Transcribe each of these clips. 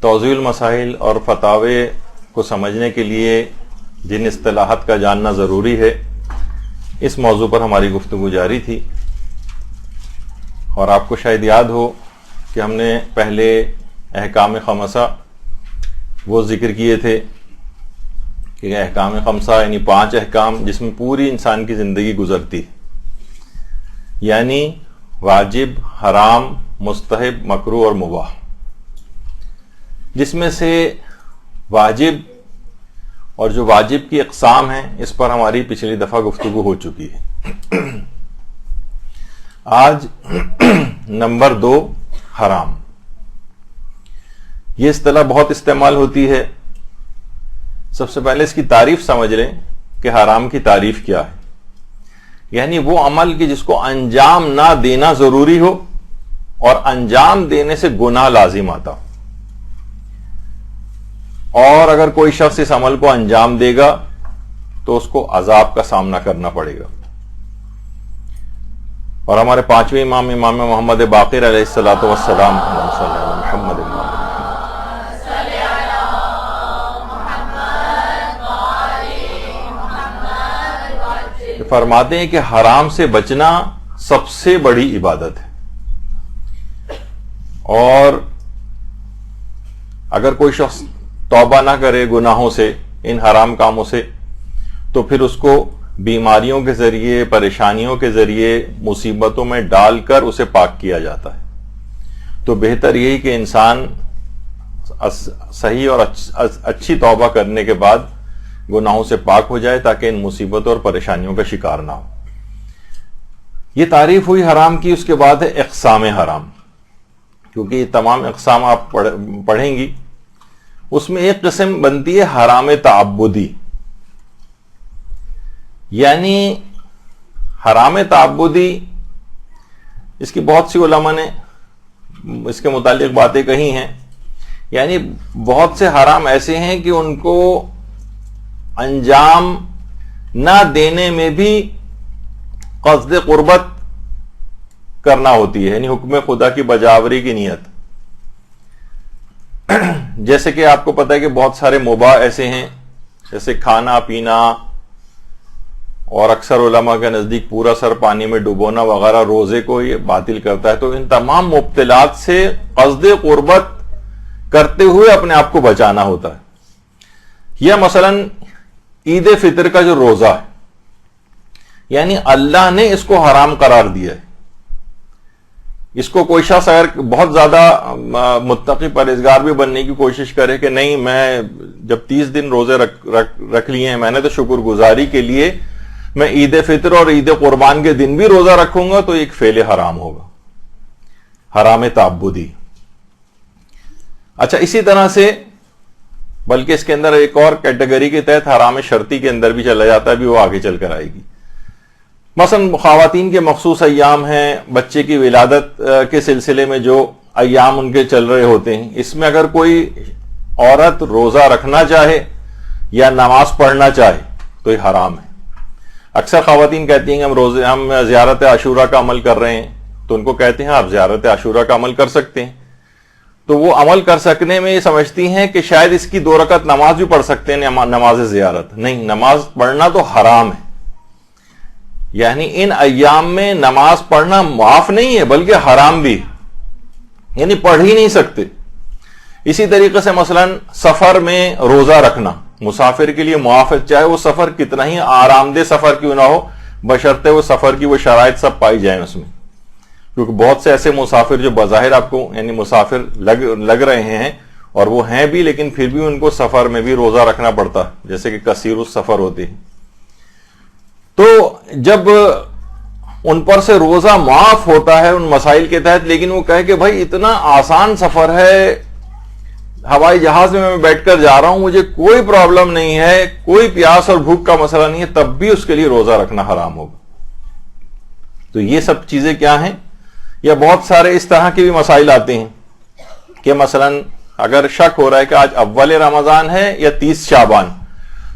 توضیح المسائل اور فتاوے کو سمجھنے کے لیے جن اصطلاحات کا جاننا ضروری ہے، اس موضوع پر ہماری گفتگو جاری تھی، اور آپ کو شاید یاد ہو کہ ہم نے پہلے احکام خمسہ وہ ذکر کیے تھے کہ احکام خمسہ یعنی 5 احکام جس میں پوری انسان کی زندگی گزرتی ہے، یعنی واجب، حرام، مستحب، مکروہ اور مباح، جس میں سے واجب اور جو واجب کی اقسام ہیں اس پر ہماری پچھلی دفعہ گفتگو ہو چکی ہے۔ آج نمبر 2 حرام۔ یہ اصطلاح بہت استعمال ہوتی ہے۔ سب سے پہلے اس کی تعریف سمجھ لیں کہ حرام کی تعریف کیا ہے، یعنی وہ عمل کہ جس کو انجام نہ دینا ضروری ہو اور انجام دینے سے گناہ لازم آتا ہو، اور اگر کوئی شخص اس عمل کو انجام دے گا تو اس کو عذاب کا سامنا کرنا پڑے گا۔ اور ہمارے 5ویں امام محمد باقر علیہ الصلوۃ والسلام محمد فرماتے ہیں کہ حرام سے بچنا سب سے بڑی عبادت ہے، اور اگر کوئی شخص توبہ نہ کرے گناہوں سے، ان حرام کاموں سے، تو پھر اس کو بیماریوں کے ذریعے، پریشانیوں کے ذریعے، مصیبتوں میں ڈال کر اسے پاک کیا جاتا ہے۔ تو بہتر یہی کہ انسان صحیح اور اچھی توبہ کرنے کے بعد گناہوں سے پاک ہو جائے تاکہ ان مصیبتوں اور پریشانیوں کا شکار نہ ہو۔ یہ تعریف ہوئی حرام کی۔ اس کے بعد ہے اقسام حرام، کیونکہ یہ تمام اقسام آپ پڑھیں گی۔ اس میں ایک قسم بنتی ہے حرام تعبدی، یعنی حرام تعبدی، اس کی بہت سی علماء نے اس کے متعلق باتیں کہی ہیں، یعنی بہت سے حرام ایسے ہیں کہ ان کو انجام نہ دینے میں بھی قصد قربت کرنا ہوتی ہے، یعنی حکم خدا کی بجاوری کی نیت۔ جیسے کہ آپ کو پتہ ہے کہ بہت سارے مباح ایسے ہیں، جیسے کھانا پینا، اور اکثر علماء کے نزدیک پورا سر پانی میں ڈبونا وغیرہ روزے کو یہ باطل کرتا ہے۔ تو ان تمام مبتلات سے قصد قربت کرتے ہوئے اپنے آپ کو بچانا ہوتا ہے۔ یا مثلا عید فطر کا جو روزہ ہے، یعنی اللہ نے اس کو حرام قرار دیا ہے۔ اس کو کوئی شخص اگر بہت زیادہ متقی پرہیزگار بھی بننے کی کوشش کرے کہ نہیں میں جب 30 دن روزے رکھ لیے ہیں میں نے، تو شکر گزاری کے لیے میں عید فطر اور عید قربان کے دن بھی روزہ رکھوں گا، تو ایک فعل حرام ہوگا، حرام تعبدی۔ اچھا، اسی طرح سے بلکہ اس کے اندر ایک اور کیٹیگری کے تحت حرام شرطی کے اندر بھی چلا جاتا ہے، بھی وہ آگے چل کر آئے گی۔ مثلا خواتین کے مخصوص ایام ہیں، بچے کی ولادت کے سلسلے میں جو ایام ان کے چل رہے ہوتے ہیں، اس میں اگر کوئی عورت روزہ رکھنا چاہے یا نماز پڑھنا چاہے تو یہ حرام ہے۔ اکثر خواتین کہتی ہیں کہ ہم زیارت عاشورہ کا عمل کر رہے ہیں، تو ان کو کہتے ہیں آپ زیارت عاشورہ کا عمل کر سکتے ہیں، تو وہ عمل کر سکنے میں یہ سمجھتی ہیں کہ شاید اس کی 2 رکعت نماز بھی پڑھ سکتے ہیں، نماز زیارت نہیں، نماز پڑھنا تو حرام ہے۔ یعنی ان ایام میں نماز پڑھنا معاف نہیں ہے بلکہ حرام بھی، یعنی پڑھ ہی نہیں سکتے۔ اسی طریقے سے مثلا سفر میں روزہ رکھنا مسافر کے لیے معاف ہے، چاہے وہ سفر کتنا ہی آرام دہ سفر کیوں نہ ہو، بشرطے وہ سفر کی وہ شرائط سب پائی جائیں اس میں، کیونکہ بہت سے ایسے مسافر جو بظاہر آپ کو یعنی مسافر لگ رہے ہیں اور وہ ہیں بھی، لیکن پھر بھی ان کو سفر میں بھی روزہ رکھنا پڑتا ہے، جیسے کہ کثیر السفر ہوتے ہیں۔ تو جب ان پر سے روزہ معاف ہوتا ہے ان مسائل کے تحت، لیکن وہ کہے کہ بھائی اتنا آسان سفر ہے، ہوائی جہاز میں میں بیٹھ کر جا رہا ہوں، مجھے کوئی پرابلم نہیں ہے، کوئی پیاس اور بھوک کا مسئلہ نہیں ہے، تب بھی اس کے لیے روزہ رکھنا حرام ہوگا۔ تو یہ سب چیزیں کیا ہیں؟ یا بہت سارے اس طرح کے بھی مسائل آتے ہیں کہ مثلا اگر شک ہو رہا ہے کہ آج اول رمضان ہے یا 30 شعبان،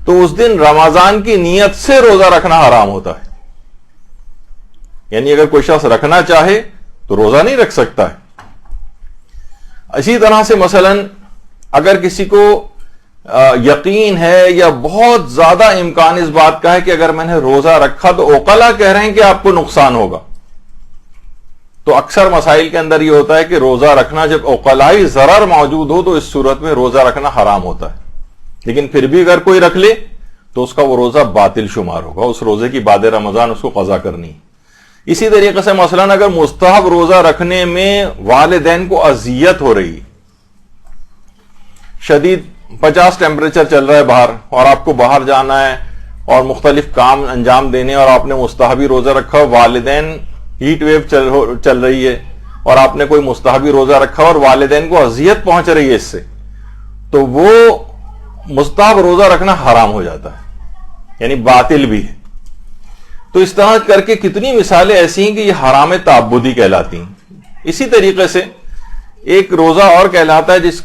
تو اس دن رمضان کی نیت سے روزہ رکھنا حرام ہوتا ہے، یعنی اگر کوئی شخص رکھنا چاہے تو روزہ نہیں رکھ سکتا ہے۔ اسی طرح سے مثلا اگر کسی کو یقین ہے یا بہت زیادہ امکان اس بات کا ہے کہ اگر میں نے روزہ رکھا تو عقلاء کہہ رہے ہیں کہ آپ کو نقصان ہوگا، تو اکثر مسائل کے اندر یہ ہوتا ہے کہ روزہ رکھنا جب عقلائی ضرر موجود ہو تو اس صورت میں روزہ رکھنا حرام ہوتا ہے، لیکن پھر بھی اگر کوئی رکھ لے تو اس کا وہ روزہ باطل شمار ہوگا، اس روزے کی بعد رمضان اس کو قضا کرنی ہے۔ اسی طریقے سے مثلاً اگر مستحب روزہ رکھنے میں والدین کو اذیت ہو رہی، شدید 50 ٹیمپریچر چل رہا ہے باہر اور آپ کو باہر جانا ہے اور مختلف کام انجام دینے، اور آپ نے مستحبی روزہ رکھا ہو، والدین ہیٹ ویو چل رہی ہے اور آپ نے کوئی مستحبی روزہ رکھا اور والدین کو اذیت پہنچ رہی ہے اس سے، تو وہ مستحب روزہ رکھنا حرام ہو جاتا ہے، یعنی باطل بھی ہے۔ تو اس طرح کر کے کتنی مثالیں ایسی ہیں کہ یہ حرام تعبدی کہلاتی ہیں۔ اسی طریقے سے ایک روزہ اور کہلاتا ہے جس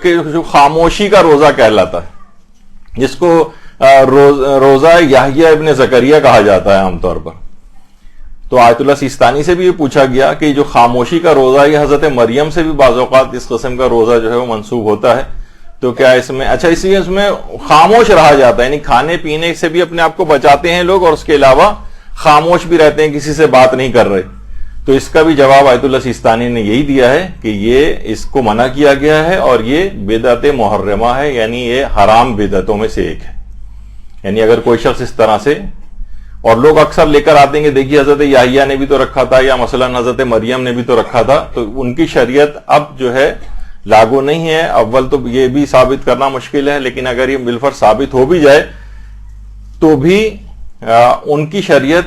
کے جو خاموشی کا روزہ کہلاتا ہے، جس کو روزہ یحییٰ ابن زکریا کہا جاتا ہے عام طور پر۔ تو آیت اللہ سیستانی سے بھی یہ پوچھا گیا کہ جو خاموشی کا روزہ، یہ حضرت مریم سے بھی بعض اوقات اس قسم کا روزہ جو ہے وہ منسوب ہوتا ہے، تو کیا اس میں اچھا اس لیے اس میں خاموش رہا جاتا ہے، یعنی کھانے پینے سے بھی اپنے آپ کو بچاتے ہیں لوگ اور اس کے علاوہ خاموش بھی رہتے ہیں، کسی سے بات نہیں کر رہے۔ تو اس کا بھی جواب آیت اللہ سیستانی نے یہی دیا ہے کہ یہ اس کو منع کیا گیا ہے اور یہ بدعت محرمہ ہے، یعنی یہ حرام بدعتوں میں سے ایک ہے۔ یعنی اگر کوئی شخص اس طرح سے، اور لوگ اکثر لے کر آتے ہیں کہ دیکھیے حضرت یحییٰ نے بھی تو رکھا تھا یا مثلا حضرت مریم نے بھی تو رکھا تھا، تو ان کی شریعت اب جو ہے لاگو نہیں ہے۔ اول تو یہ بھی ثابت کرنا مشکل ہے، لیکن اگر یہ بالفرض ثابت ہو بھی جائے تو بھی ان کی شریعت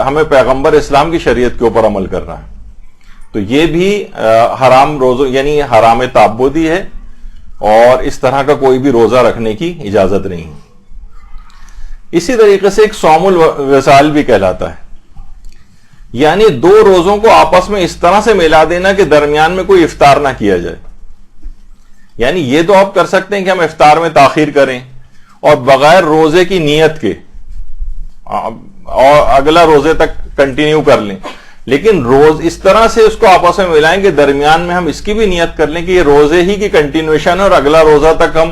ہمیں پیغمبر اسلام کی شریعت کے اوپر عمل کرنا ہے، تو یہ بھی حرام روزہ یعنی حرام تعبدی ہے اور اس طرح کا کوئی بھی روزہ رکھنے کی اجازت نہیں ہے۔ اسی طریقے سے ایک صوم الوصال بھی کہلاتا ہے، یعنی دو روزوں کو آپس میں اس طرح سے ملا دینا کہ درمیان میں کوئی افطار نہ کیا جائے۔ یعنی یہ تو آپ کر سکتے ہیں کہ ہم افطار میں تاخیر کریں اور بغیر روزے کی نیت کے اور اگلا روزے تک کنٹینیو کر لیں، لیکن روز اس طرح سے اس کو آپس میں ملائیں کہ درمیان میں ہم اس کی بھی نیت کر لیں کہ یہ روزے ہی کی کنٹینیوشن ہے اور اگلا روزہ تک ہم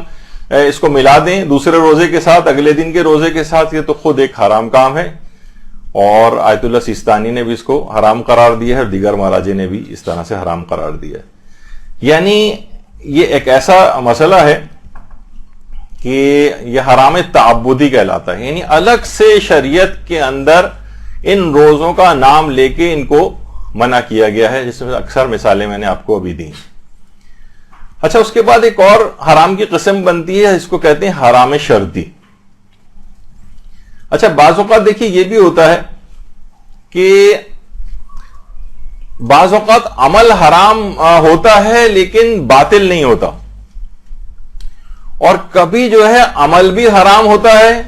اس کو ملا دیں دوسرے روزے کے ساتھ، اگلے دن کے روزے کے ساتھ، یہ تو خود ایک حرام کام ہے، اور آیت اللہ سیستانی نے بھی اس کو حرام قرار دیا ہے اور دیگر مراجع نے بھی اس طرح سے حرام قرار دیا ہے۔ یعنی یہ ایک ایسا مسئلہ ہے کہ یہ حرام تعبدی کہلاتا ہے، یعنی الگ سے شریعت کے اندر ان روزوں کا نام لے کے ان کو منع کیا گیا ہے، جس میں اکثر مثالیں میں نے آپ کو ابھی دی۔ اچھا، اس کے بعد ایک اور حرام کی قسم بنتی ہے، اس کو کہتے ہیں حرام شرطی۔ اچھا، بعض اوقات دیکھیے یہ بھی ہوتا ہے کہ بعض اوقات عمل حرام ہوتا ہے لیکن باطل نہیں ہوتا، اور کبھی جو ہے عمل بھی حرام ہوتا ہے،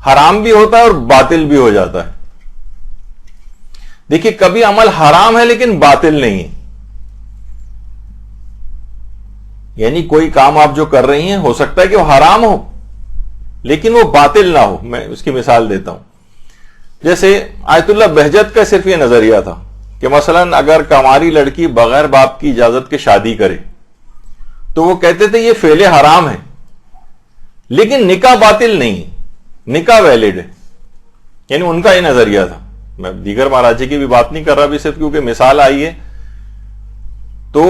حرام بھی ہوتا ہے اور باطل بھی ہو جاتا ہے۔ دیکھیے کبھی عمل حرام ہے لیکن باطل نہیں ہے، یعنی کوئی کام آپ جو کر رہی ہیں ہو سکتا ہے کہ وہ حرام ہو لیکن وہ باطل نہ ہو۔ میں اس کی مثال دیتا ہوں، جیسے آیت اللہ بہجت کا صرف یہ نظریہ تھا کہ مثلا اگر کماری لڑکی بغیر باپ کی اجازت کے شادی کرے تو وہ کہتے تھے یہ فعل حرام ہے، لیکن نکاح باطل نہیں، نکاح ویلڈ ہے، یعنی ان کا یہ نظریہ تھا۔ میں دیگر مراجع کی بھی بات نہیں کر رہا بھی صرف کیونکہ مثال آئی ہے، تو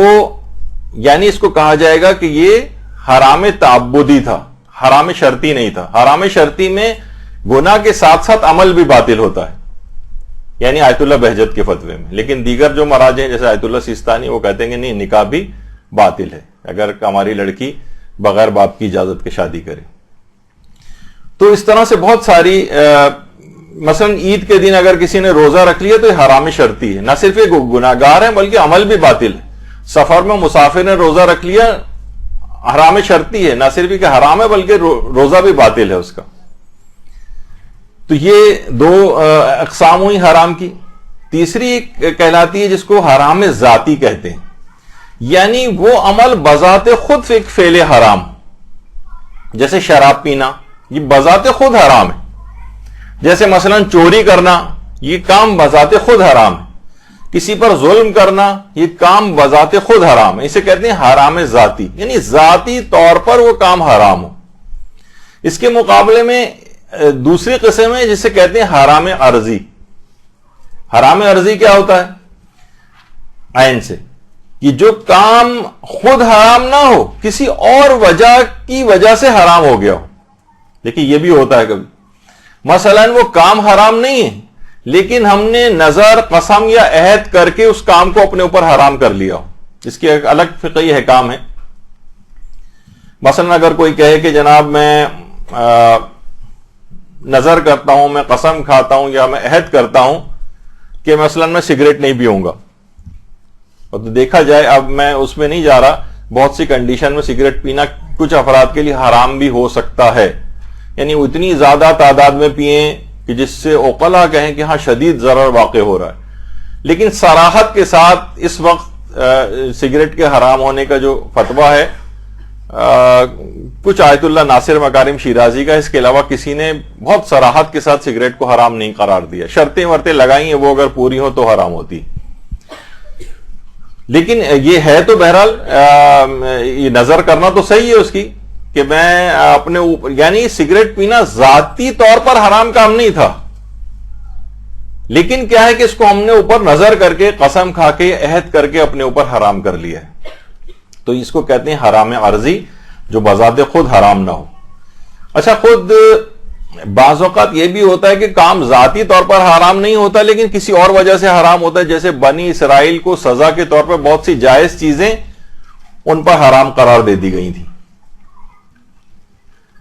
یعنی اس کو کہا جائے گا کہ یہ حرام تعبدی تھا، حرام شرطی نہیں تھا۔ حرام شرطی میں گناہ کے ساتھ ساتھ عمل بھی باطل ہوتا ہے، یعنی آیت اللہ بہجت کے فتوے میں، لیکن دیگر جو مراجع ہیں جیسے آیت اللہ سیستانی وہ کہتے ہیں کہ نہیں، نکاح بھی باطل ہے اگر ہماری لڑکی بغیر باپ کی اجازت کے شادی کرے۔ تو اس طرح سے بہت ساری مثلا عید کے دن اگر کسی نے روزہ رکھ لیا تو یہ حرام شرطی ہے، نہ صرف یہ گناہگار ہے بلکہ عمل بھی باطل ہے۔ سفر میں مسافر نے روزہ رکھ لیا، حرام شرطی ہے، نہ صرف کہ حرام ہے بلکہ روزہ بھی باطل ہے اس کا۔ تو یہ دو اقسام ہوئی حرام کی۔ تیسری کہلاتی ہے جس کو حرام ذاتی کہتے ہیں، یعنی وہ عمل بذات خود ایک فعل حرام، جیسے شراب پینا یہ بذات خود حرام ہے، جیسے مثلا چوری کرنا یہ کام بذات خود حرام ہے، کسی پر ظلم کرنا یہ کام بذات خود حرام ہے، اسے کہتے ہیں حرام ذاتی، یعنی ذاتی طور پر وہ کام حرام ہو۔ اس کے مقابلے میں دوسری قسم ہے جسے کہتے ہیں حرام عرضی۔ حرام عرضی کیا ہوتا ہے؟ عین سے کہ جو کام خود حرام نہ ہو، کسی اور وجہ کی وجہ سے حرام ہو گیا ہو۔ لیکن یہ بھی ہوتا ہے کبھی، مثلا وہ کام حرام نہیں ہے لیکن ہم نے نظر، قسم یا عہد کر کے اس کام کو اپنے اوپر حرام کر لیا ہو، اس کی ایک الگ فقہی احکام ہے۔ مثلا اگر کوئی کہے کہ جناب میں نظر کرتا ہوں، میں قسم کھاتا ہوں یا میں عہد کرتا ہوں کہ مثلا میں سگریٹ نہیں پیوں گا، اور تو دیکھا جائے، اب میں اس میں نہیں جا رہا، بہت سی کنڈیشن میں سگریٹ پینا کچھ افراد کے لیے حرام بھی ہو سکتا ہے، یعنی وہ اتنی زیادہ تعداد میں پئیں کہ جس سے عقلاء کہیں کہ ہاں شدید ضرر واقع ہو رہا ہے۔ لیکن صراحت کے ساتھ اس وقت سگریٹ کے حرام ہونے کا جو فتویٰ ہے کچھ آیت اللہ ناصر مکارم شیرازی کا، اس کے علاوہ کسی نے بہت صراحت کے ساتھ سگریٹ کو حرام نہیں قرار دیا، شرطیں ورتیں لگائی ہیں، وہ اگر پوری ہوں تو حرام ہوتی۔ لیکن یہ ہے تو بہرحال یہ نظر کرنا تو صحیح ہے اس کی کہ میں اپنے اوپر، یعنی سگریٹ پینا ذاتی طور پر حرام کام نہیں تھا، لیکن کیا ہے کہ اس کو ہم نے اوپر نظر کر کے، قسم کھا کے، عہد کر کے اپنے اوپر حرام کر لیا ہے، تو اس کو کہتے ہیں حرام عرضی، جو بذات خود حرام نہ ہو۔ اچھا، خود بعض اوقات یہ بھی ہوتا ہے کہ کام ذاتی طور پر حرام نہیں ہوتا لیکن کسی اور وجہ سے حرام ہوتا ہے، جیسے بنی اسرائیل کو سزا کے طور پر بہت سی جائز چیزیں ان پر حرام قرار دے دی گئی تھی۔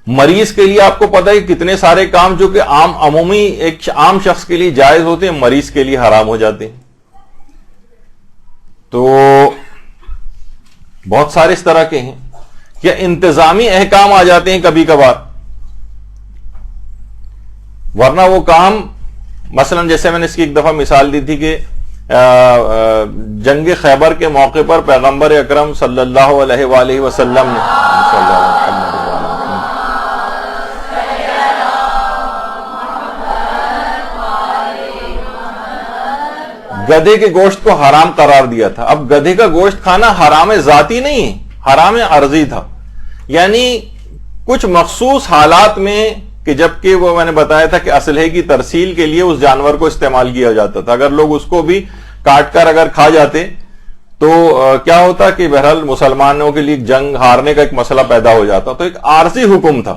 مریض کے لیے آپ کو پتہ ہے کہ کتنے سارے کام جو کہ عمومی ایک عام شخص کے لیے جائز ہوتے ہیں، مریض کے لیے حرام ہو جاتے ہیں۔ تو بہت سارے اس طرح کے ہیں، یا انتظامی احکام آ جاتے ہیں کبھی کبھار، ورنہ وہ کام، مثلا جیسے میں نے اس کی ایک دفعہ مثال دی تھی کہ جنگ خیبر کے موقع پر پیغمبر اکرم صلی اللہ علیہ وآلہ وسلم نے گدھے کے گوشت کو حرام قرار دیا تھا۔ اب گدھے کا گوشت کھانا حرام ذاتی نہیں ہے، حرام عرضی تھا، یعنی کچھ مخصوص حالات میں، کہ جبکہ وہ میں نے بتایا تھا کہ اسلحے کی ترسیل کے لیے اس جانور کو استعمال کیا جاتا تھا، اگر لوگ اس کو بھی کاٹ کر اگر کھا جاتے تو کیا ہوتا کہ بہرحال مسلمانوں کے لیے جنگ ہارنے کا ایک مسئلہ پیدا ہو جاتا، تو ایک عارضی حکم تھا۔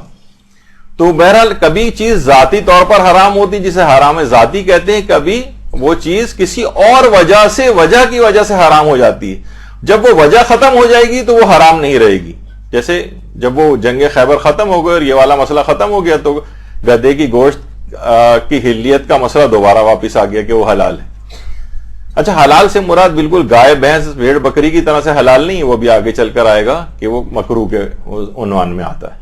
تو بہرحال کبھی چیز ذاتی طور پر حرام ہوتی جسے حرام ذاتی کہتے ہیں، کبھی وہ چیز کسی اور وجہ کی وجہ سے حرام ہو جاتی ہے، جب وہ وجہ ختم ہو جائے گی تو وہ حرام نہیں رہے گی۔ جیسے جب وہ جنگ خیبر ختم ہو گئی اور یہ والا مسئلہ ختم ہو گیا تو گدھے کی گوشت کی حلیت کا مسئلہ دوبارہ واپس آ گیا کہ وہ حلال ہے۔ اچھا، حلال سے مراد بالکل گائے، بھینس، بھیڑ، بکری کی طرح سے حلال نہیں، وہ بھی آگے چل کر آئے گا کہ وہ مکروہ کے عنوان میں آتا ہے۔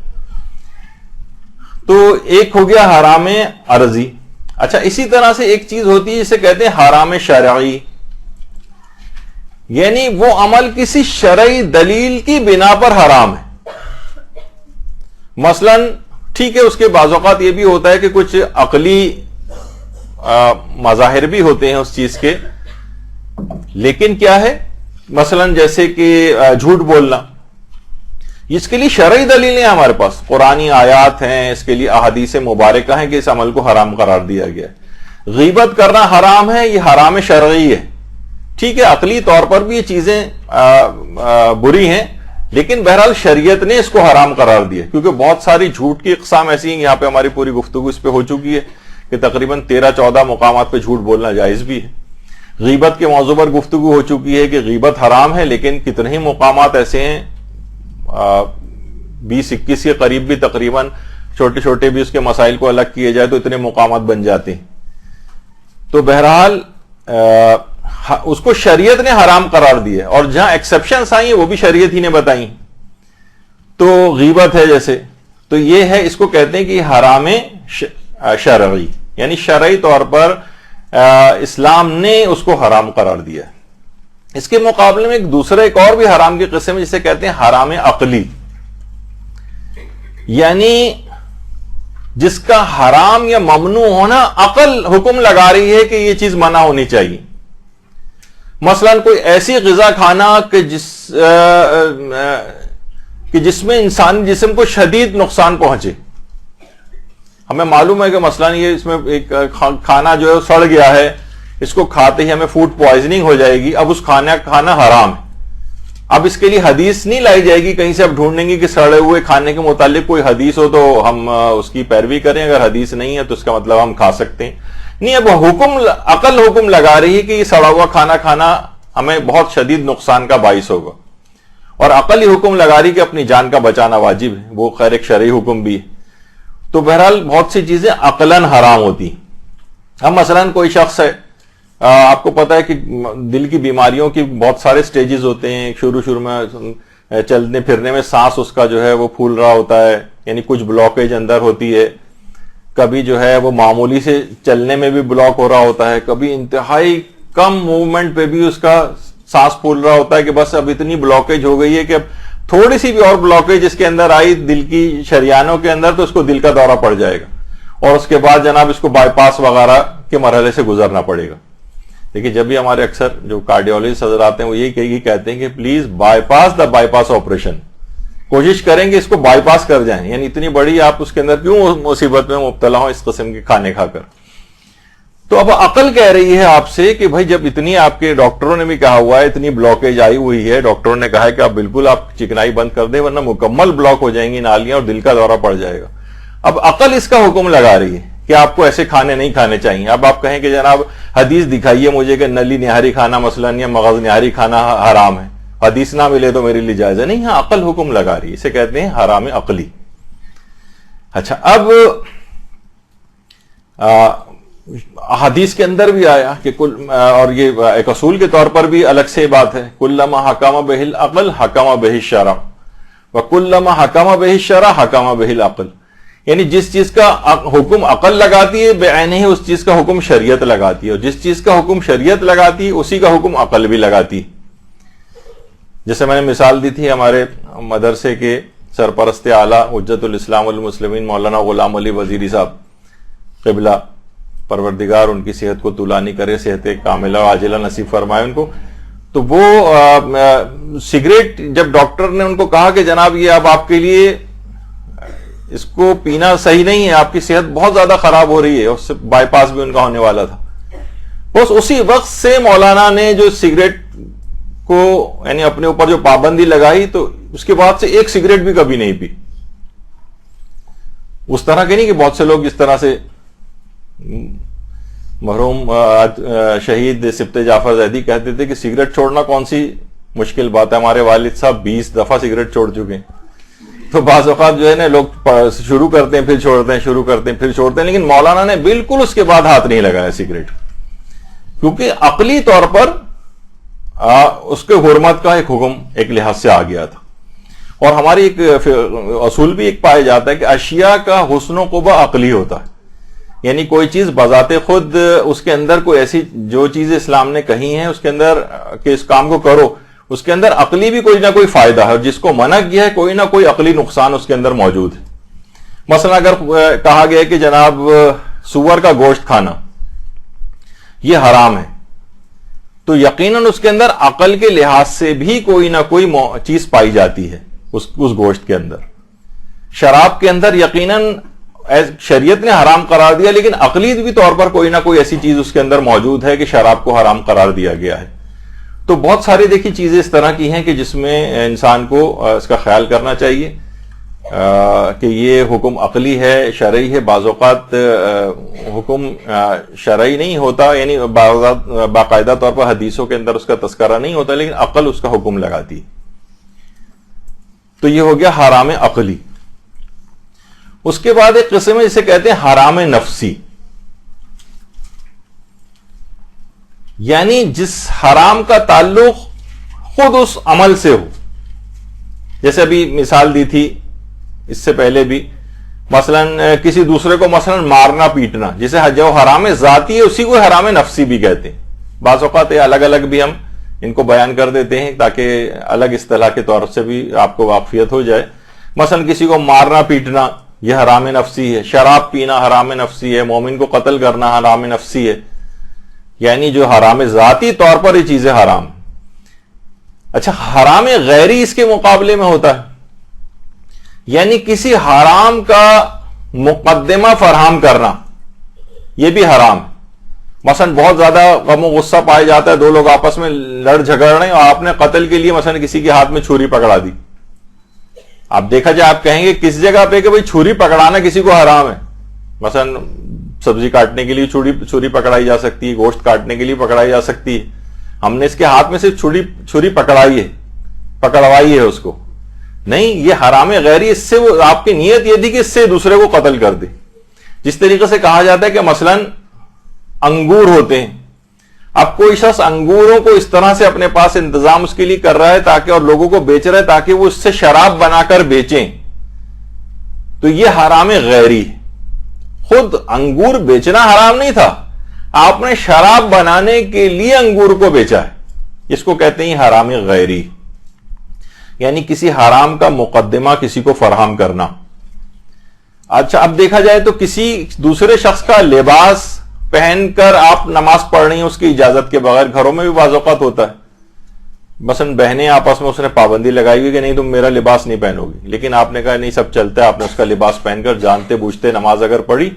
تو ایک ہو گیا حرام عرضی۔ اچھا، اسی طرح سے ایک چیز ہوتی ہے جسے کہتے ہیں حرام شرعی، یعنی وہ عمل کسی شرعی دلیل کی بنا پر حرام ہے۔ مثلا ٹھیک ہے، اس کے بعض اوقات یہ بھی ہوتا ہے کہ کچھ عقلی مظاہر بھی ہوتے ہیں اس چیز کے، لیکن کیا ہے، مثلا جیسے کہ جھوٹ بولنا، اس کے لیے شرعی دلیلیں ہمارے پاس، قرآنی آیات ہیں، اس کے لیے احادیث مبارکہ ہیں کہ اس عمل کو حرام قرار دیا گیا ہے۔ غیبت کرنا حرام ہے، یہ حرام شرعی ہے، ٹھیک ہے، عقلی طور پر بھی یہ چیزیں بری ہیں، لیکن بہرحال شریعت نے اس کو حرام قرار دیا، کیونکہ بہت ساری جھوٹ کی اقسام ایسی ہیں، یہاں پہ ہماری پوری گفتگو اس پہ ہو چکی ہے کہ تقریباً 13-14 مقامات پہ جھوٹ بولنا جائز بھی ہے۔ غیبت کے موضوع پر گفتگو ہو چکی ہے کہ غیبت حرام ہے، لیکن کتنے ہی مقامات ایسے ہیں، 20-21 کے قریب بھی تقریباً، چھوٹے چھوٹے بھی اس کے مسائل کو الگ کیے جائے تو اتنے مقامات بن جاتے ہیں۔ تو بہرحال اس کو شریعت نے حرام قرار دیا، اور جہاں ایکسیپشنز آئی ہیں وہ بھی شریعت ہی نے بتائی۔ تو غیبت ہے جیسے، تو یہ ہے، اس کو کہتے ہیں کہ حرام شرعی، یعنی شرعی طور پر اسلام نے اس کو حرام قرار دیا۔ اس کے مقابلے میں ایک اور بھی حرام کی قسم ہے جسے کہتے ہیں حرام عقلی، یعنی جس کا حرام یا ممنوع ہونا عقل حکم لگا رہی ہے کہ یہ چیز منع ہونی چاہیے۔ مثلاً کوئی ایسی غذا کھانا کہ جس میں انسانی جسم کو شدید نقصان پہنچے. ہمیں معلوم ہے کہ مثلاً یہ اس میں ایک کھانا جو ہے سڑ گیا ہے, اس کو کھاتے ہی ہمیں فوڈ پوائزننگ ہو جائے گی, اب اس کھانا حرام ہے. اب اس کے لیے حدیث نہیں لائی جائے گی, کہیں سے اب ڈھونڈیں گے کہ سڑے ہوئے کھانے کے متعلق کوئی حدیث ہو تو ہم اس کی پیروی کریں, اگر حدیث نہیں ہے تو اس کا مطلب ہم کھا سکتے ہیں. نہیں, اب عقل حکم لگا رہی ہے کہ یہ سڑا ہوا کھانا کھانا ہمیں بہت شدید نقصان کا باعث ہوگا, اور عقل ہی حکم لگا رہی کہ اپنی جان کا بچانا واجب ہے, وہ خیر ایک شرعی حکم بھی ہے. تو بہرحال بہت سی چیزیں عقلاً حرام ہوتی. اب مثلاً کوئی شخص ہے, آپ کو پتا ہے کہ دل کی بیماریوں کی بہت سارے سٹیجز ہوتے ہیں. شروع میں چلنے پھرنے میں سانس اس کا جو ہے وہ پھول رہا ہوتا ہے, یعنی کچھ بلاکیج اندر ہوتی ہے. کبھی جو ہے وہ معمولی سے چلنے میں بھی بلاک ہو رہا ہوتا ہے, کبھی انتہائی کم موومنٹ پہ بھی اس کا سانس پھول رہا ہوتا ہے کہ بس اب اتنی بلاکیج ہو گئی ہے کہ اب تھوڑی سی بھی اور بلاکیج اس کے اندر آئی دل کی شریانوں کے اندر تو اس کو دل کا دورہ پڑ جائے گا, اور اس کے بعد جناب اس کو بائی پاس وغیرہ کے مرحلے سے گزرنا پڑے گا. دیکھیے, جب بھی ہمارے اکثر جو کارڈیولوجسٹ حضرات آتے ہیں وہ یہی کہتے ہیں کہ پلیز بائی پاس آپریشن, کوشش کریں کہ اس کو بائی پاس کر جائیں. یعنی اتنی بڑی آپ اس کے اندر کیوں مصیبت میں مبتلا ہوں اس قسم کے کھانے کھا کر. تو اب عقل کہہ رہی ہے آپ سے کہ بھائی جب اتنی آپ کے ڈاکٹروں نے بھی کہا ہوا ہے, اتنی بلاکیج آئی ہوئی ہے, ڈاکٹروں نے کہا ہے کہ آپ بالکل آپ چکنائی بند کر دیں ورنہ مکمل بلاک ہو جائیں گی نالیاں اور دل کا دورہ پڑ جائے گا. اب عقل اس کا حکم لگا رہی ہے کہ آپ کو ایسے کھانے نہیں کھانے چاہیے. اب آپ کہیں کہ جناب حدیث دکھائیے مجھے کہ نلی نہاری کھانا مثلاً یا مغز نہاری کھانا حرام ہے, حدیث نہ ملے تو میرے لیے جائز ہے. نہیں, ہاں عقل حکم لگا رہی ہے, اسے کہتے ہیں حرام عقلی. اچھا, اب حدیث کے اندر بھی آیا کہ اور یہ ایک اصول کے طور پر بھی الگ سے بات ہے, کلما حکم بہ العقل حکم بہ الشرع وکلما حکم بہ الشرع حکم بہ العقل. یعنی جس چیز کا حکم عقل لگاتی ہے بعینہ ہی اس چیز کا حکم شریعت لگاتی ہے, اور جس چیز کا حکم شریعت لگاتی ہے اسی کا حکم عقل بھی لگاتی. جیسے میں نے مثال دی تھی ہمارے مدرسے کے سرپرست اعلیٰ حجت الاسلام والمسلمین مولانا غلام علی وزیری صاحب قبلہ, پروردگار ان کی صحت کو طولانی کرے, صحت کاملہ عاجلہ نصیب فرمائے ان کو. تو وہ سگریٹ جب ڈاکٹر نے ان کو کہا کہ جناب یہ اب آپ کے لیے اس کو پینا صحیح نہیں ہے, آپ کی صحت بہت زیادہ خراب ہو رہی ہے, اس سے بائی پاس بھی ان کا ہونے والا تھا, بس اسی وقت سے مولانا نے جو سگریٹ کو یعنی اپنے اوپر جو پابندی لگائی تو اس کے بعد سے ایک سگریٹ بھی کبھی نہیں پی. اس طرح کے نہیں کہ بہت سے لوگ اس طرح سے, مرحوم شہید سبت جعفر زیدی کہتے تھے کہ سگریٹ چھوڑنا کون سی مشکل بات ہے, ہمارے والد صاحب 20 دفعہ سگریٹ چھوڑ چکے ہیں. تو بعض اوقات جو ہے نا لوگ شروع کرتے ہیں پھر چھوڑتے ہیں, شروع کرتے ہیں پھر چھوڑتے ہیں, لیکن مولانا نے بالکل اس کے بعد ہاتھ نہیں لگایا سگریٹ, کیونکہ عقلی طور پر اس کے حرمت کا ایک حکم ایک لحاظ سے آ گیا تھا. اور ہماری ایک اصول بھی ایک پایا جاتا ہے کہ اشیاء کا حسن و قبح عقلی ہوتا ہے, یعنی کوئی چیز بذات خود اس کے اندر کوئی ایسی جو چیز اسلام نے کہی ہیں اس کے اندر کہ اس کام کو کرو, اس کے اندر عقلی بھی کوئی نہ کوئی فائدہ ہے, اور جس کو منع کیا ہے کوئی نہ کوئی عقلی نقصان اس کے اندر موجود ہے. مثلا اگر کہا گیا کہ جناب سور کا گوشت کھانا یہ حرام ہے, تو یقیناً اس کے اندر عقل کے لحاظ سے بھی کوئی نہ کوئی چیز پائی جاتی ہے اس گوشت کے اندر. شراب کے اندر یقیناً شریعت نے حرام قرار دیا, لیکن عقلی بھی طور پر کوئی نہ کوئی ایسی چیز اس کے اندر موجود ہے کہ شراب کو حرام قرار دیا گیا ہے. تو بہت ساری دیکھی چیزیں اس طرح کی ہیں کہ جس میں انسان کو اس کا خیال کرنا چاہیے کہ یہ حکم عقلی ہے, شرعی ہے. بعض اوقات حکم شرعی نہیں ہوتا, یعنی باقاعدہ طور پر حدیثوں کے اندر اس کا تذکرہ نہیں ہوتا, لیکن عقل اس کا حکم لگاتی. تو یہ ہو گیا حرام عقلی. اس کے بعد ایک قسم ہے جسے کہتے ہیں حرام نفسی, یعنی جس حرام کا تعلق خود اس عمل سے ہو. جیسے ابھی مثال دی تھی اس سے پہلے بھی, مثلاً کسی دوسرے کو مثلاً مارنا پیٹنا, جسے جو حرام ذاتی ہے اسی کو حرام نفسی بھی کہتے ہیں. بعض اوقات الگ الگ بھی ہم ان کو بیان کر دیتے ہیں تاکہ الگ اصطلاح کے طور سے بھی آپ کو واقفیت ہو جائے. مثلاً کسی کو مارنا پیٹنا یہ حرام نفسی ہے, شراب پینا حرام نفسی ہے, مومن کو قتل کرنا حرام نفسی ہے. یعنی جو حرام ذاتی طور پر یہ چیزیں حرام. اچھا حرام غیری اس کے مقابلے میں ہوتا ہے, یعنی کسی حرام کا مقدمہ فراہم کرنا, یہ بھی حرام ہے. مثلا بہت زیادہ غم و غصہ پایا جاتا ہے, دو لوگ آپس میں لڑ جھگڑ رہے ہیں اور آپ نے قتل کے لیے مثلا کسی کے ہاتھ میں چھری پکڑا دی. آپ دیکھا جائے آپ کہیں گے کس جگہ پہ کہ بھئی چھری پکڑانا کسی کو حرام ہے. مثلا سبزی کاٹنے کے لیے چھری پکڑائی جا سکتی ہے, گوشت کاٹنے کے لیے پکڑائی جا سکتی ہے. ہم نے اس کے ہاتھ میں صرف چھری پکڑوائی ہے اس کو. نہیں, یہ حرام غیری, اس سے وہ آپ کی نیت یہ تھی کہ اس سے دوسرے کو قتل کر دے. جس طریقے سے کہا جاتا ہے کہ مثلا انگور ہوتے ہیں, اب کوئی شخص انگوروں کو اس طرح سے اپنے پاس انتظام اس کے لیے کر رہا ہے تاکہ, اور لوگوں کو بیچ رہا ہے تاکہ وہ اس سے شراب بنا کر بیچیں, تو یہ حرام غیری. خود انگور بیچنا حرام نہیں تھا, آپ نے شراب بنانے کے لیے انگور کو بیچا ہے, اس کو کہتے ہیں حرام غیری. یعنی کسی حرام کا مقدمہ کسی کو فراہم کرنا. اچھا اب دیکھا جائے تو کسی دوسرے شخص کا لباس پہن کر آپ نماز پڑھ رہی ہیں اس کی اجازت کے بغیر, گھروں میں بھی بعض اوقات ہوتا ہے. مثلا بہنیں آپس میں اس نے پابندی لگائی ہوئی کہ نہیں تم میرا لباس نہیں پہنو گی, لیکن آپ نے کہا نہیں سب چلتا ہے, آپ نے اس کا لباس پہن کر جانتے بوجھتے نماز اگر پڑھی